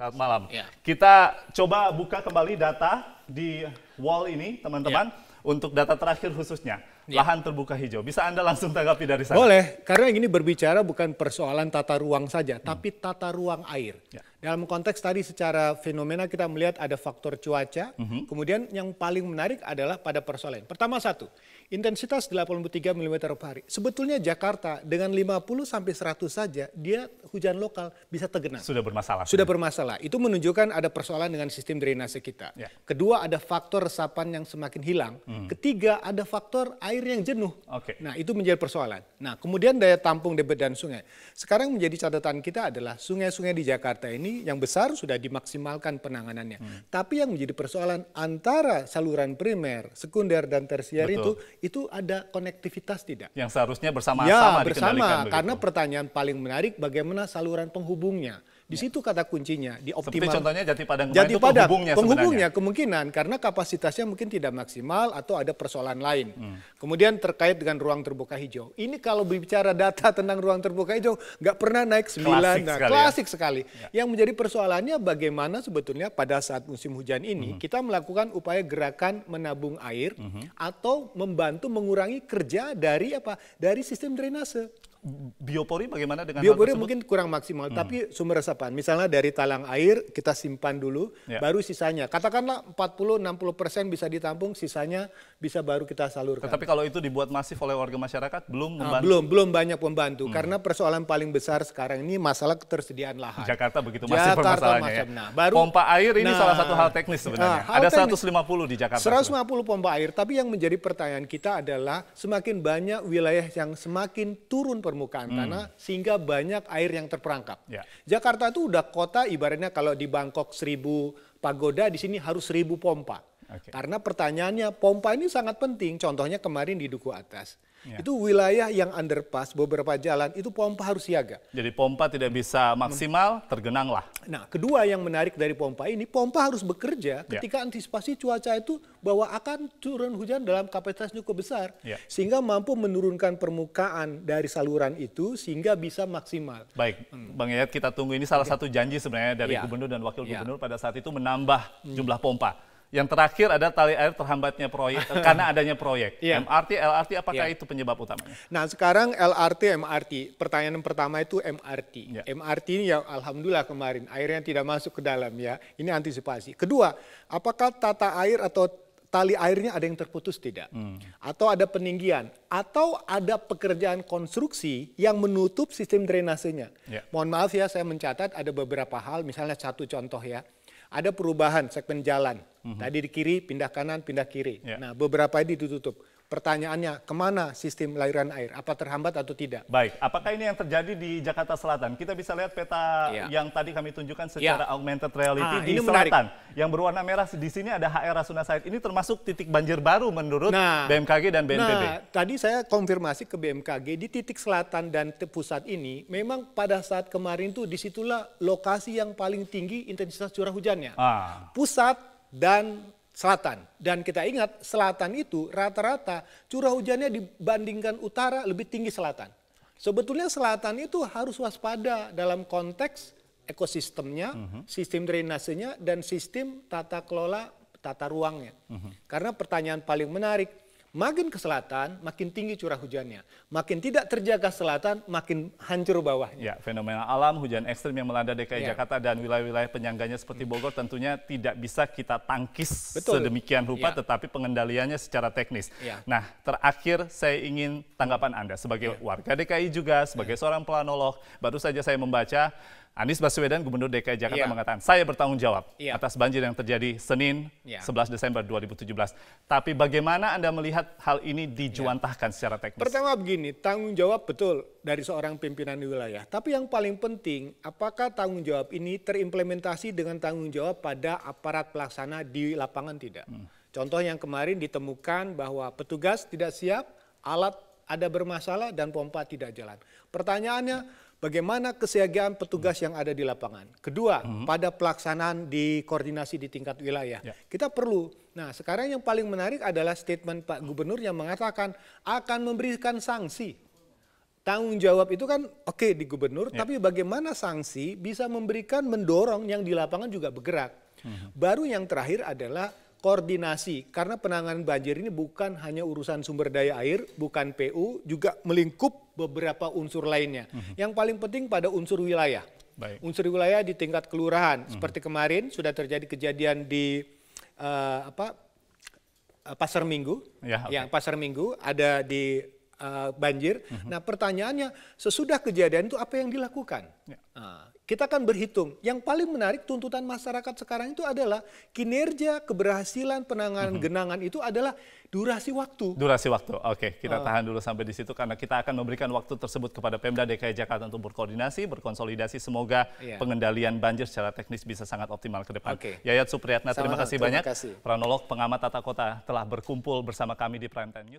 Selamat malam. Ya. Kita coba buka kembali data di wall ini, teman-teman, untuk data terakhir khususnya. Lahan terbuka hijau. Bisa Anda langsung tanggapi dari sana? Boleh, karena ini berbicara bukan persoalan tata ruang saja, tapi tata ruang air. Ya. Dalam konteks tadi secara fenomena kita melihat ada faktor cuaca, kemudian yang paling menarik adalah pada persoalan. Pertama satu, intensitas 83 mm per hari. Sebetulnya Jakarta dengan 50 sampai 100 saja, dia hujan lokal bisa tergenang. Sudah bermasalah. Sudah bermasalah. Itu menunjukkan ada persoalan dengan sistem drainase kita. Ya. Kedua, ada faktor resapan yang semakin hilang. Ketiga, ada faktor air yang jenuh. Oke. Nah, itu menjadi persoalan. Nah, kemudian daya tampung debit dan sungai. Sekarang menjadi catatan kita adalah sungai-sungai di Jakarta ini yang besar sudah dimaksimalkan penanganannya. Tapi yang menjadi persoalan antara saluran primer, sekunder, dan tersier itu ada konektivitas tidak? Yang seharusnya bersama-sama Ya, dikendalikan bersama. begitu. Karena pertanyaan paling menarik bagaimana saluran penghubungnya. Di situ kata kuncinya, di Seperti optimal. contohnya Jati Padang kemarin Jati itu Padang, penghubungnya penghubungnya sebenarnya. kemungkinan karena kapasitasnya mungkin tidak maksimal atau ada persoalan lain. Kemudian terkait dengan ruang terbuka hijau. Ini kalau berbicara data tentang ruang terbuka hijau nggak pernah naik 9. Klasik sekali. Yang menjadi persoalannya bagaimana sebetulnya pada saat musim hujan ini kita melakukan upaya gerakan menabung air atau membantu mengurangi kerja dari apa? Dari sistem drainase. Biopori bagaimana dengan hal Biopori tersebut? mungkin kurang maksimal, tapi sumber resapan. Misalnya dari talang air kita simpan dulu, baru sisanya. Katakanlah 40-60% bisa ditampung, sisanya bisa baru kita salurkan. Tetapi kalau itu dibuat masif oleh warga masyarakat, belum membantu. Belum banyak membantu, karena persoalan paling besar sekarang ini masalah ketersediaan lahan. Jakarta begitu masif permasalahannya ya. Pompa air ini salah satu hal teknis sebenarnya. Ada 150 di Jakarta. 150 pompa air, tapi yang menjadi pertanyaan kita adalah semakin banyak wilayah yang semakin turun permukaan tanah sehingga banyak air yang terperangkap. Ya. Jakarta itu udah kota ibaratnya kalau di Bangkok 1000 pagoda, di sini harus 1000 pompa. Karena pertanyaannya pompa ini sangat penting. Contohnya kemarin di Duku Atas. Itu wilayah yang underpass, beberapa jalan itu pompa harus siaga. Jadi pompa tidak bisa maksimal, tergenanglah. Nah, kedua yang menarik dari pompa ini, pompa harus bekerja ketika antisipasi cuaca itu bahwa akan turun hujan dalam kapasitas cukup besar. Sehingga mampu menurunkan permukaan dari saluran itu sehingga bisa maksimal. Baik, Bang Yayat, kita tunggu. Ini salah satu janji sebenarnya dari Gubernur dan Wakil Gubernur pada saat itu menambah jumlah pompa. Yang terakhir ada tali air terhambatnya proyek karena adanya proyek. MRT, LRT, apakah itu penyebab utamanya? Nah, sekarang LRT, MRT. Pertanyaan pertama itu MRT. MRT ini ya alhamdulillah kemarin airnya tidak masuk ke dalam ya. Ini antisipasi. Kedua, apakah tata air atau tali airnya ada yang terputus tidak? Atau ada peninggian? Atau ada pekerjaan konstruksi yang menutup sistem drainasenya? Mohon maaf ya, saya mencatat ada beberapa hal. Misalnya satu contoh ya. Ada perubahan segmen jalan. Tadi di kiri, pindah kanan, pindah kiri. Nah, beberapa ini ditutup. Pertanyaannya, kemana sistem aliran air? Apa terhambat atau tidak? Baik, apakah ini yang terjadi di Jakarta Selatan? Kita bisa lihat peta yang tadi kami tunjukkan secara augmented reality di selatan. Yang berwarna merah di sini ada HR Rasuna Said. Ini termasuk titik banjir baru menurut BMKG dan BNPB. Nah, tadi saya konfirmasi ke BMKG, di titik selatan dan pusat ini, memang pada saat kemarin tuh disitulah lokasi yang paling tinggi intensitas curah hujannya. Pusat dan selatan. Dan kita ingat selatan itu rata-rata curah hujannya dibandingkan utara lebih tinggi selatan. Sebetulnya selatan itu harus waspada dalam konteks ekosistemnya, sistem drainasenya, dan sistem tata kelola tata ruangnya. Karena pertanyaan paling menarik, makin ke selatan, makin tinggi curah hujannya. Makin tidak terjaga selatan, makin hancur bawahnya. Ya, fenomena alam, hujan ekstrim yang melanda DKI Jakarta dan wilayah-wilayah penyangganya seperti Bogor tentunya tidak bisa kita tangkis sedemikian rupa, tetapi pengendaliannya secara teknis. Nah, terakhir saya ingin tanggapan Anda sebagai warga DKI juga, sebagai seorang planolog. Baru saja saya membaca Anies Baswedan, Gubernur DKI Jakarta mengatakan, saya bertanggung jawab atas banjir yang terjadi Senin 11 Desember 2017. Tapi bagaimana Anda melihat hal ini dijuantahkan secara teknis? Pertama begini, tanggung jawab betul dari seorang pimpinan wilayah. Tapi yang paling penting, apakah tanggung jawab ini terimplementasi dengan tanggung jawab pada aparat pelaksana di lapangan tidak? Contoh yang kemarin ditemukan bahwa petugas tidak siap, alat ada bermasalah dan pompa tidak jalan. Pertanyaannya, bagaimana kesiagaan petugas yang ada di lapangan? Kedua, pada pelaksanaan di koordinasi di tingkat wilayah. Kita perlu. Nah, sekarang yang paling menarik adalah statement Pak Gubernur yang mengatakan akan memberikan sanksi. tanggung jawab itu kan oke di gubernur, tapi bagaimana sanksi bisa mendorong yang di lapangan juga bergerak. Baru yang terakhir adalah koordinasi, karena penanganan banjir ini bukan hanya urusan sumber daya air, bukan PU, juga melingkup beberapa unsur lainnya. Yang paling penting pada unsur wilayah. Unsur wilayah di tingkat kelurahan, seperti kemarin sudah terjadi kejadian di Pasar Minggu, Pasar Minggu ada di banjir. Nah pertanyaannya, sesudah kejadian itu apa yang dilakukan? Kita akan berhitung. Yang paling menarik tuntutan masyarakat sekarang itu adalah kinerja keberhasilan penanganan genangan itu adalah durasi waktu. Durasi waktu, oke. Kita tahan dulu sampai di situ karena kita akan memberikan waktu tersebut kepada Pemda DKI Jakarta untuk berkoordinasi, berkonsolidasi. Semoga pengendalian banjir secara teknis bisa sangat optimal ke depan. Yayat Supriyatna, terima kasih banyak. Pranolog, pengamat tata kota telah berkumpul bersama kami di Prime Time News.